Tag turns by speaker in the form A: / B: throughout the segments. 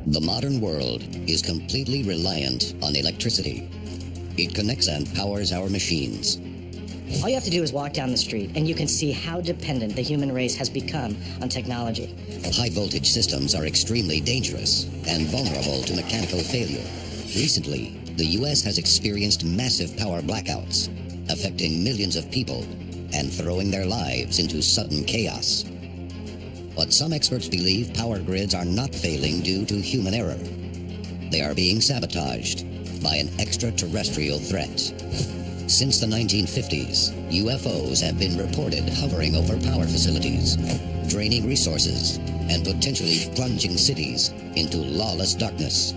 A: The modern world is completely reliant on electricity. It connects and powers our machines.
B: All you have to do is walk down the street, and you can see how dependent the human race has become on technology.
A: High-voltage systems are extremely dangerous and vulnerable to mechanical failure. Recently, the U.S. has experienced massive power blackouts, affecting millions of people and throwing their lives into sudden chaos. But some experts believe power grids are not failing due to human error. They are being sabotaged by an extraterrestrial threat. Since the 1950s, UFOs have been reported hovering over power facilities, draining resources, and potentially plunging cities into lawless darkness.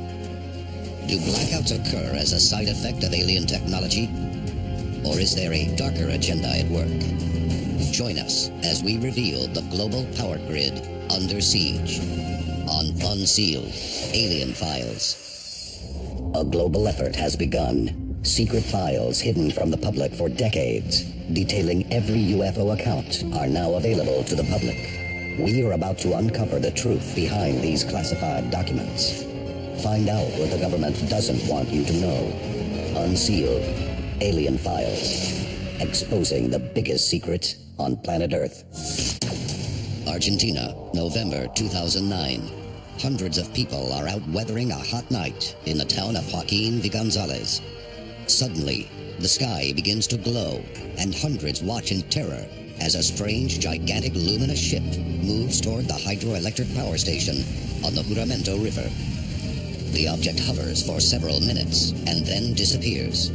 A: Do blackouts occur as a side effect of alien technology? Or is there a darker agenda at work? Join us as we reveal the global power grid under siege on Unsealed Alien Files. A global effort has begun. Secret files hidden from the public for decades, detailing every UFO account, are now available to the public. We are about to uncover the truth behind these classified documents. Find out what the government doesn't want you to know. Unsealed Alien Files. Exposing the biggest secret on planet Earth. Argentina, November 2009. Hundreds of people are out weathering a hot night in the town of Joaquin de Gonzalez. Suddenly, the sky begins to glow, and hundreds watch in terror as a strange, gigantic, luminous ship moves toward the hydroelectric power station on the Juramento River. The object hovers for several minutes and then disappears,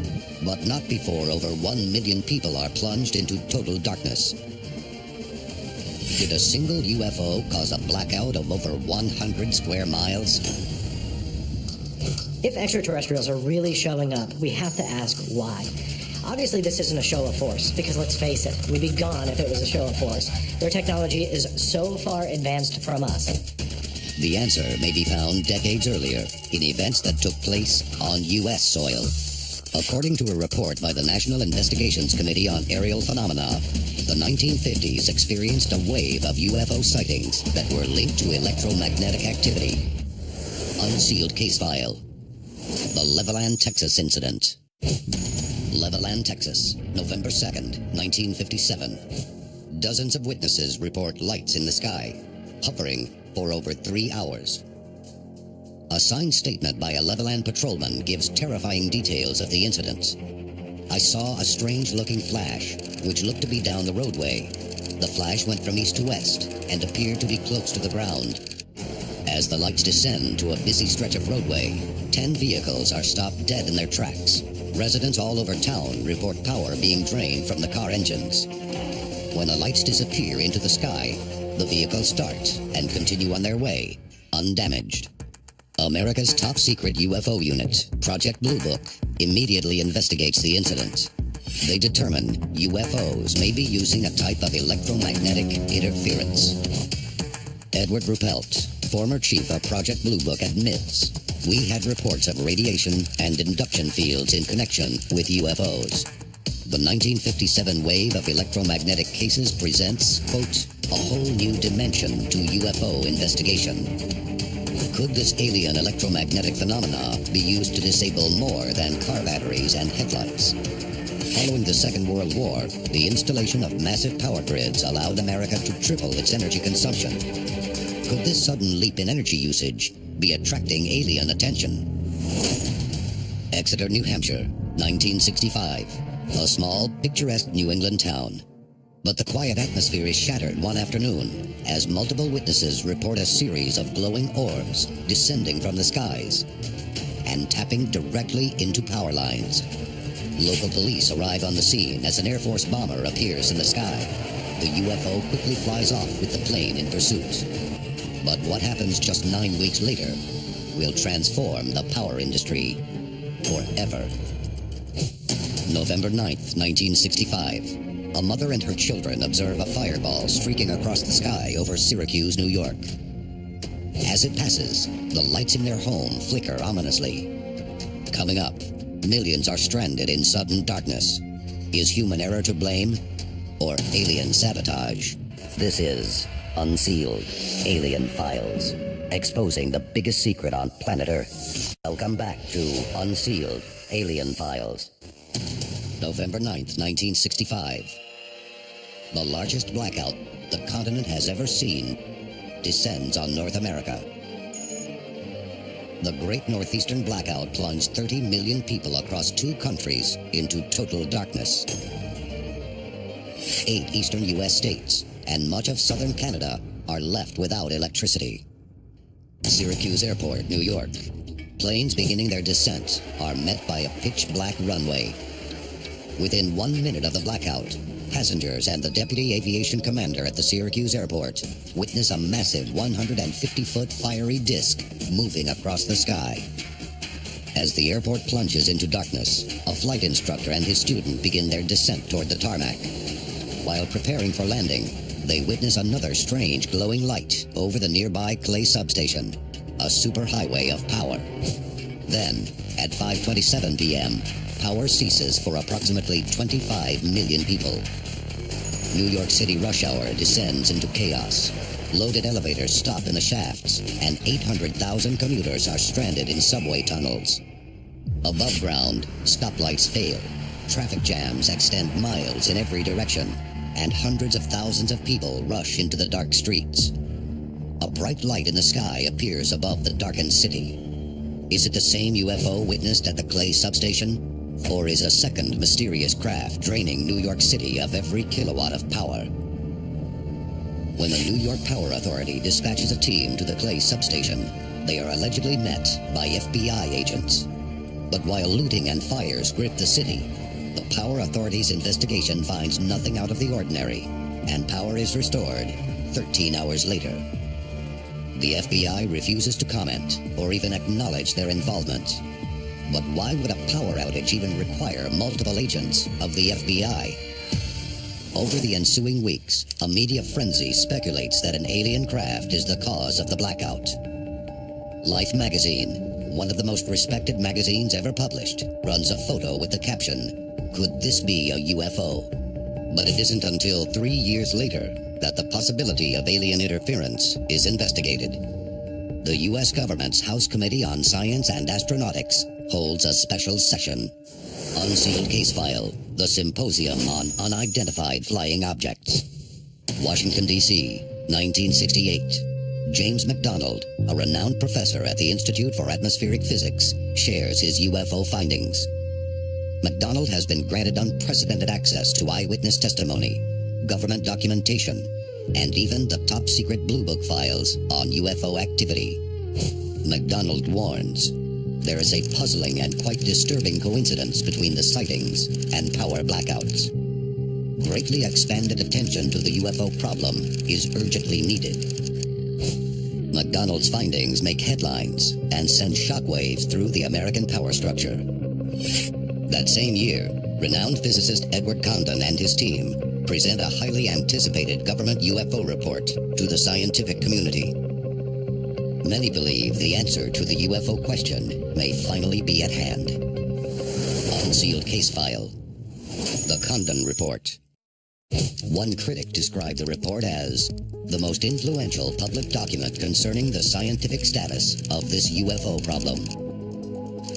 A: but not before over 1 million people are plunged into total darkness. Did a single UFO cause a blackout of over 100 square miles?
B: If extraterrestrials are really showing up, we have to ask why. Obviously, this isn't a show of force, because let's face it, we'd be gone if it was a show of force. Their technology is so far advanced from us.
A: The answer may be found decades earlier in events that took place on U.S. soil. According to a report by the National Investigations Committee on Aerial Phenomena, the 1950s experienced a wave of UFO sightings that were linked to electromagnetic activity. Unsealed case file. The Levelland, Texas incident. Levelland, Texas, November 2nd, 1957. Dozens of witnesses report lights in the sky, hovering for over 3 hours. A signed statement by a Levelland patrolman gives terrifying details of the incident. I saw a strange-looking flash, which looked to be down the roadway. The flash went from east to west and appeared to be close to the ground. As the lights descend to a busy stretch of roadway, 10 vehicles are stopped dead in their tracks. Residents all over town report power being drained from the car engines. When the lights disappear into the sky, the vehicles start and continue on their way, undamaged. America's top-secret UFO unit, Project Blue Book, immediately investigates the incident. They determine UFOs may be using a type of electromagnetic interference. Edward Ruppelt, former chief of Project Blue Book, admits, "We had reports of radiation and induction fields in connection with UFOs. The 1957 wave of electromagnetic cases presents, quote, a whole new dimension to UFO investigation. Could this alien electromagnetic phenomena be used to disable more than car batteries and headlights?" Following the Second World War, the installation of massive power grids allowed America to triple its energy consumption. Could this sudden leap in energy usage be attracting alien attention? Exeter, New Hampshire, 1965. A small, picturesque New England town. But the quiet atmosphere is shattered one afternoon as multiple witnesses report a series of glowing orbs descending from the skies and tapping directly into power lines. Local police arrive on the scene as an Air Force bomber appears in the sky. The UFO quickly flies off with the plane in pursuit. But what happens just 9 weeks later will transform the power industry forever. November 9th, 1965. A mother and her children observe a fireball streaking across the sky over Syracuse, New York. As it passes, the lights in their home flicker ominously. Coming up, millions are stranded in sudden darkness. Is human error to blame, or alien sabotage? This is Unsealed Alien Files. exposing the biggest secret on planet Earth. Welcome back to Unsealed Alien Files. November 9th, 1965. The largest blackout the continent has ever seen descends on North America. The Great Northeastern Blackout plunged 30 million people across 2 countries into total darkness. 8 eastern U.S. states and much of southern Canada are left without electricity. Syracuse Airport, New York. Planes beginning their descent are met by a pitch-black runway. Within 1 minute of the blackout, passengers and the deputy aviation commander at the Syracuse Airport witness a massive 150-foot fiery disc moving across the sky. As the airport plunges into darkness, a flight instructor and his student begin their descent toward the tarmac. While preparing for landing, they witness another strange glowing light over the nearby Clay substation, a superhighway of power. Then, at 5:27 p.m., power ceases for approximately 25 million people. New York City rush hour descends into chaos. Loaded elevators stop in the shafts, and 800,000 commuters are stranded in subway tunnels. Above ground, stoplights fail. Traffic jams extend miles in every direction, and hundreds of thousands of people rush into the dark streets. A bright light in the sky appears above the darkened city. Is it the same UFO witnessed at the Clay substation? Or is a second mysterious craft draining New York City of every kilowatt of power? When the New York Power Authority dispatches a team to the Clay substation, they are allegedly met by FBI agents. But while looting and fires grip the city, the Power Authority's investigation finds nothing out of the ordinary, and power is restored 13 hours later. The FBI refuses to comment or even acknowledge their involvement. But why would a power outage even require multiple agents of the FBI? Over the ensuing weeks, a media frenzy speculates that an alien craft is the cause of the blackout. Life magazine, one of the most respected magazines ever published, runs a photo with the caption, "Could this be a UFO?" But it isn't until 3 years later that the possibility of alien interference is investigated. The U.S. government's House Committee on Science and Astronautics holds a special session. Unsealed Case File, the Symposium on Unidentified Flying Objects. Washington, D.C., 1968. James McDonald, a renowned professor at the Institute for Atmospheric Physics, shares his UFO findings. McDonald has been granted unprecedented access to eyewitness testimony, government documentation, and even the top-secret Blue Book files on UFO activity. McDonald warns, there is a puzzling and quite disturbing coincidence between the sightings and power blackouts. Greatly expanded attention to the UFO problem is urgently needed. McDonald's findings make headlines and send shockwaves through the American power structure. That same year, renowned physicist Edward Condon and his team present a highly anticipated government UFO report to the scientific community. Many believe the answer to the UFO question may finally be at hand. Unsealed Case File. The Condon Report. One critic described the report as the most influential public document concerning the scientific status of this UFO problem.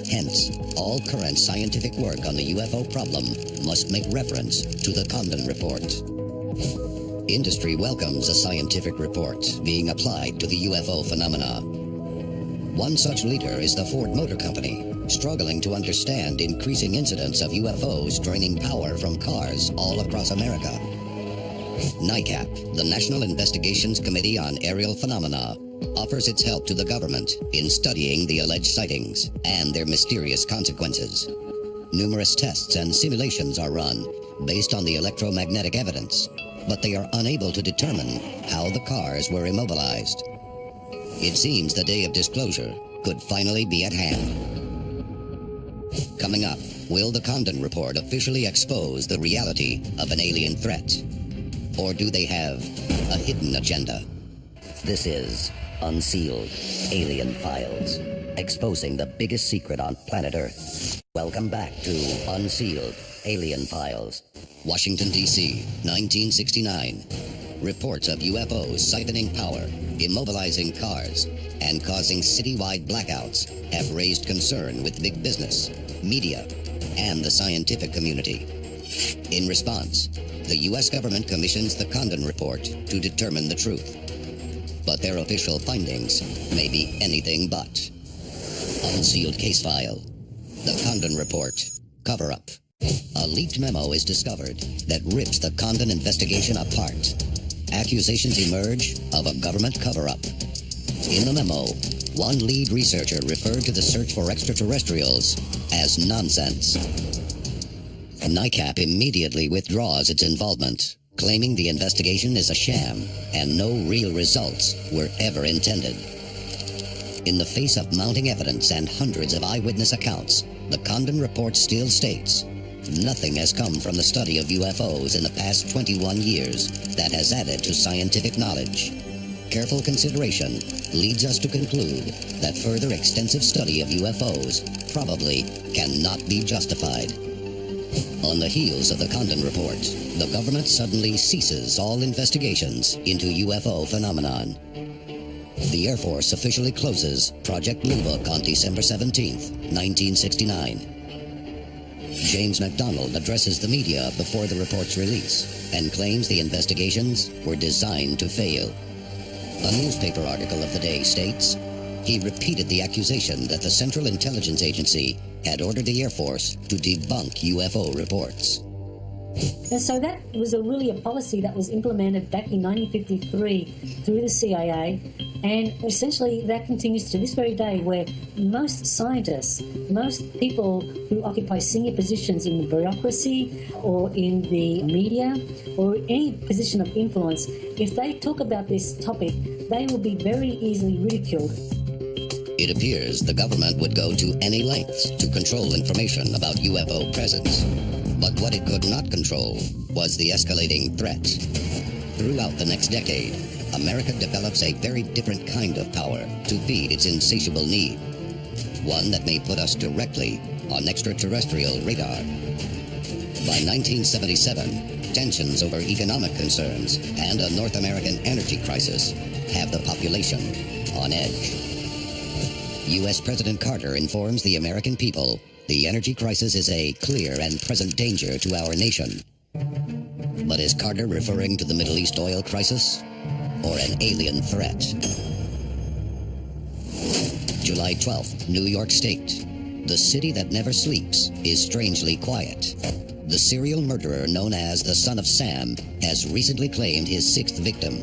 A: Hence, all current scientific work on the UFO problem must make reference to the Condon Report. Industry welcomes a scientific report being applied to the UFO phenomena. One such leader is the Ford Motor Company, struggling to understand increasing incidents of UFOs draining power from cars all across America. NICAP, the National Investigations Committee on Aerial Phenomena, offers its help to the government in studying the alleged sightings and their mysterious consequences. Numerous tests and simulations are run based on the electromagnetic evidence, but they are unable to determine how the cars were immobilized. It seems the day of disclosure could finally be at hand. Coming up, will the Condon Report officially expose the reality of an alien threat? Or do they have a hidden agenda? This is Unsealed Alien Files, exposing the biggest secret on planet Earth. Welcome back to Unsealed Alien Files. Washington, D.C., 1969. Reports of UFOs siphoning power, immobilizing cars, and causing citywide blackouts have raised concern with big business, media, and the scientific community. In response, the U.S. government commissions the Condon Report to determine the truth. But their official findings may be anything but. Unsealed case file. The Condon Report. Cover-up. A leaked memo is discovered that rips the Condon investigation apart. Accusations emerge of a government cover-up. In the memo, one lead researcher referred to the search for extraterrestrials as nonsense. NICAP immediately withdraws its involvement, claiming the investigation is a sham and no real results were ever intended. In the face of mounting evidence and hundreds of eyewitness accounts, the Condon Report still states, nothing has come from the study of UFOs in the past 21 years that has added to scientific knowledge. Careful consideration leads us to conclude that further extensive study of UFOs probably cannot be justified. On the heels of the Condon Report, the government suddenly ceases all investigations into UFO phenomenon. The Air Force officially closes Project Blue Book on December 17, 1969. James McDonald addresses the media before the report's release and claims the investigations were designed to fail. A newspaper article of the day states, he repeated the accusation that the Central Intelligence Agency had ordered the Air Force to debunk UFO reports.
C: And so that was really a policy that was implemented back in 1953 through the CIA, and essentially that continues to this very day, where most scientists, most people who occupy senior positions in the bureaucracy or in the media or any position of influence, if they talk about this topic, they will be very easily ridiculed.
A: It appears the government would go to any lengths to control information about UFO presence. But what it could not control was the escalating threat. Throughout the next decade, America develops a very different kind of power to feed its insatiable need. One that may put us directly on extraterrestrial radar. By 1977, tensions over economic concerns and a North American energy crisis have the population on edge. U.S. President Carter informs the American people the energy crisis is a clear and present danger to our nation. But is Carter referring to the Middle East oil crisis or an alien threat? July 12th, New York State. The city that never sleeps is strangely quiet. The serial murderer known as the Son of Sam has recently claimed his sixth victim.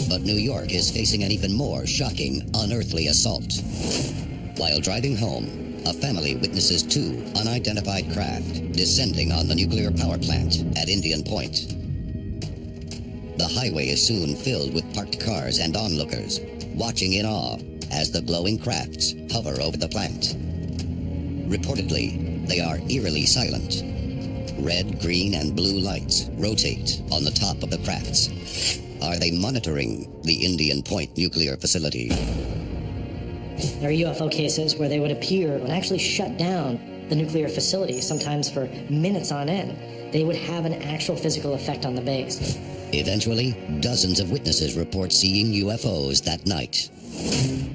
A: But New York is facing an even more shocking, unearthly assault. While driving home, a family witnesses two unidentified craft descending on the nuclear power plant at Indian Point. The highway is soon filled with parked cars and onlookers, watching in awe as the glowing crafts hover over the plant. Reportedly, they are eerily silent. Red, green, and blue lights rotate on the top of the crafts. Are they monitoring the Indian Point nuclear facility?
B: There are UFO cases where they would appear and actually shut down the nuclear facility, sometimes for minutes on end. They would have an actual physical effect on the base.
A: Eventually, dozens of witnesses report seeing UFOs that night.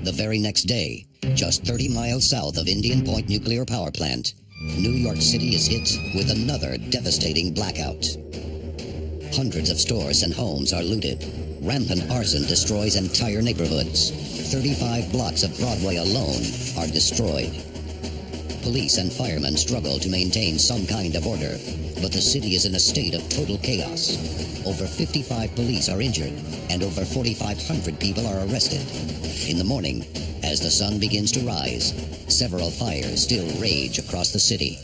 A: The very next day, just 30 miles south of Indian Point nuclear power plant, New York City is hit with another devastating blackout. Hundreds of stores and homes are looted. Rampant arson destroys entire neighborhoods. 35 blocks of Broadway alone are destroyed. Police and firemen struggle to maintain some kind of order, but the city is in a state of total chaos. Over 55 police are injured, and over 4,500 people are arrested. In the morning, as the sun begins to rise, several fires still rage across the city.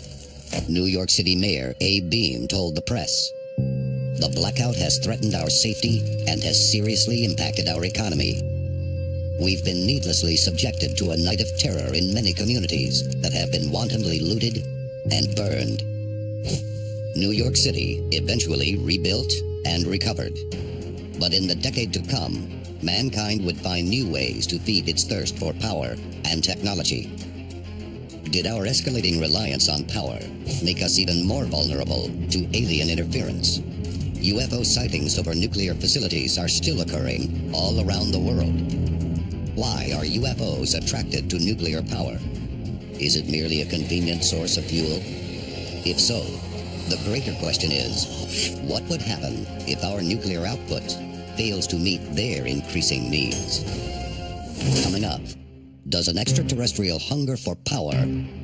A: New York City Mayor Abe Beame told the press, "The blackout has threatened our safety and has seriously impacted our economy. We've been needlessly subjected to a night of terror in many communities that have been wantonly looted and burned." New York City eventually rebuilt and recovered. But in the decade to come, mankind would find new ways to feed its thirst for power and technology. Did our escalating reliance on power make us even more vulnerable to alien interference? UFO sightings over nuclear facilities are still occurring all around the world. Why are UFOs attracted to nuclear power? Is it merely a convenient source of fuel? If so, the greater question is, what would happen if our nuclear output fails to meet their increasing needs? Coming up, does an extraterrestrial hunger for power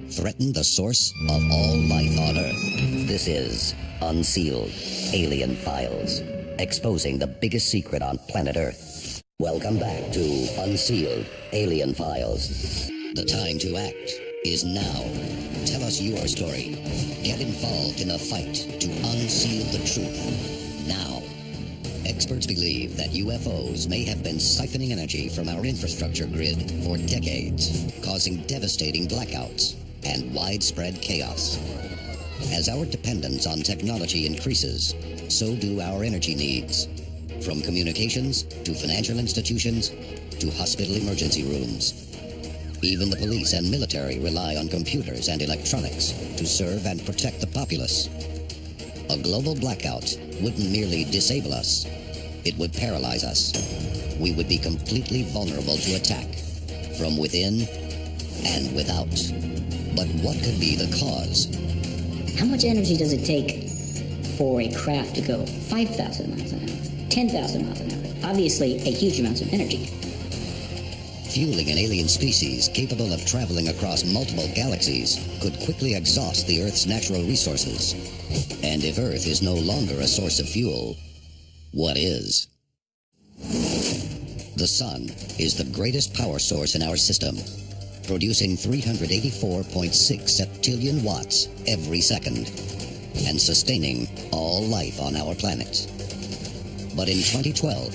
A: threaten the source of all life on Earth? This is Unsealed Alien Files, exposing the biggest secret on planet Earth. Welcome back to Unsealed Alien Files. The time to act is now. Tell us your story. Get involved in a fight to unseal the truth. Now. Experts believe that UFOs may have been siphoning energy from our infrastructure grid for decades, causing devastating blackouts and widespread chaos. As our dependence on technology increases, so do our energy needs. From communications to financial institutions to hospital emergency rooms. Even the police and military rely on computers and electronics to serve and protect the populace. A global blackout wouldn't merely disable us, it would paralyze us. We would be completely vulnerable to attack, from within and without. But what could be the cause?
D: How much energy does it take for a craft to go 5,000 miles an hour, 10,000 miles an hour? Obviously, a huge amount of energy.
A: Fueling an alien species capable of traveling across multiple galaxies could quickly exhaust the Earth's natural resources. And if Earth is no longer a source of fuel, what is? The Sun is the greatest power source in our system, producing 384.6 septillion watts every second, and sustaining all life on our planet. But in 2012,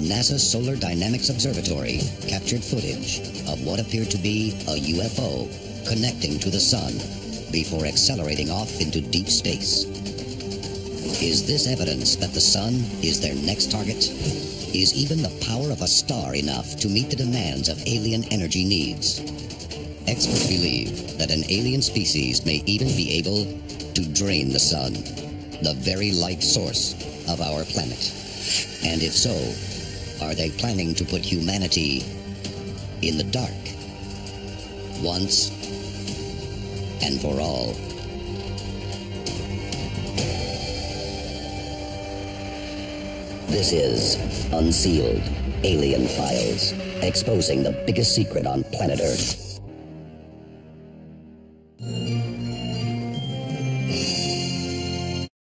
A: NASA's Solar Dynamics Observatory captured footage of what appeared to be a UFO connecting to the Sun before accelerating off into deep space. Is this evidence that the Sun is their next target? Is even the power of a star enough to meet the demands of alien energy needs? Experts believe that an alien species may even be able to drain the Sun, the very light source of our planet. And if so, are they planning to put humanity in the dark once and for all? This is Unsealed Alien Files, exposing the biggest secret on planet Earth.